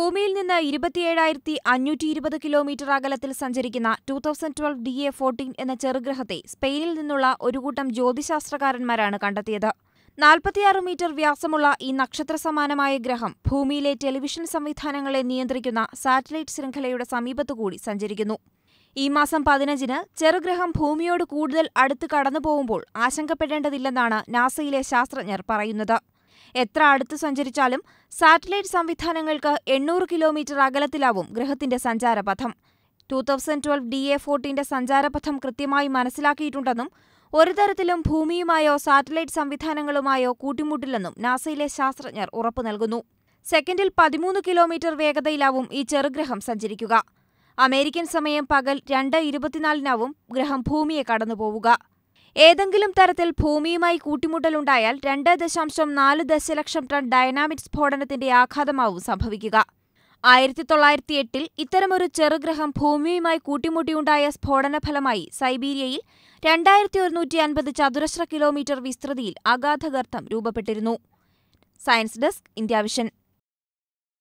ഭൂമിയിൽ നിന്ന് 27,520 കിലോമീറ്റർ അകലത്തിൽ സഞ്ചരിക്കുന്ന 2012 DA14 എന്ന ചെറുഗ്രഹത്തെ സ്പെയിനിൽ നിന്നുള്ള ഒരു കൂട്ടം ജ്യോതിശാസ്ത്രകാരന്മാരാണ് കണ്ടെത്തിയത്. 46 മീറ്റർ വ്യാസമുള്ള ഈ നക്ഷത്രസമാനമായ ഗ്രഹം ഭൂമിയിലെ ടെലിവിഷൻ സംവിധാനങ്ങളെ നിയന്ത്രിക്കുന്ന സാറ്റലൈറ്റ് ശൃംഖലയുടെ സമീപത്തുകൂടി സഞ്ചരിക്കുന്നു. ഈ മാസം 15-ന് ചെറുഗ്രഹം ഭൂമിയോട് കൂടുതൽ അടുത്ത് കടന്നുപോകുമ്പോൾ ആശങ്കപ്പെടേണ്ടതില്ലെന്നാണ് നാസയിലെ ശാസ്ത്രജ്ഞർ പറയുന്നത്. എത്ര അടുത്ത് സഞ്ചരിച്ചാലും സാറ്റലൈറ്റ് സംവിധാനങ്ങൾക്ക് 800 കിലോമീറ്റർ അകലത്തിലാവും ഗ്രഹത്തിന്റെ സഞ്ചാരപഥം. 2012 DA14 സഞ്ചാരപഥം കൃത്യമായി മനസ്സിലാക്കിയിട്ടുണ്ടെന്നും ഒരു തരത്തിലും ഭൂമിയുമായോ സാറ്റലൈറ്റ് സംവിധാനങ്ങളുമായോ കൂട്ടിമുട്ടില്ലെന്നും നാസയിലെ ശാസ്ത്രജ്ഞർ ഉറപ്പു നൽകുന്നു. സെക്കൻഡിൽ 13 കിലോമീറ്റർ വേഗതയിലാവും ഈ ചെറുഗ്രഹം സഞ്ചരിക്കുക. അമേരിക്കൻ സമയം പകൽ 2:24-നാവും ഗ്രഹം ഭൂമിയെ കടന്നുപോവുക. ഏതെങ്കിലും തരത്തിൽ ഭൂമിയുമായി കൂട്ടിമുട്ടലുണ്ടായാൽ 2.4 ദശലക്ഷം ടൺ ഡൈനാമിറ്റ് സ്ഫോടനത്തിന്റെ ആഘാതമാവും സംഭവിക്കുക. 1908-ൽ ഇത്തരമൊരു ചെറുഗ്രഹം ഭൂമിയുമായി കൂട്ടിമുട്ടിയുണ്ടായ സ്ഫോടനഫലമായി സൈബീരിയയിൽ 2150 ചതുരശ്ര കിലോമീറ്റർ വിസ്തൃതിയിൽ അഗാധഗർത്തം രൂപപ്പെട്ടിരുന്നു. Science desk, India vision.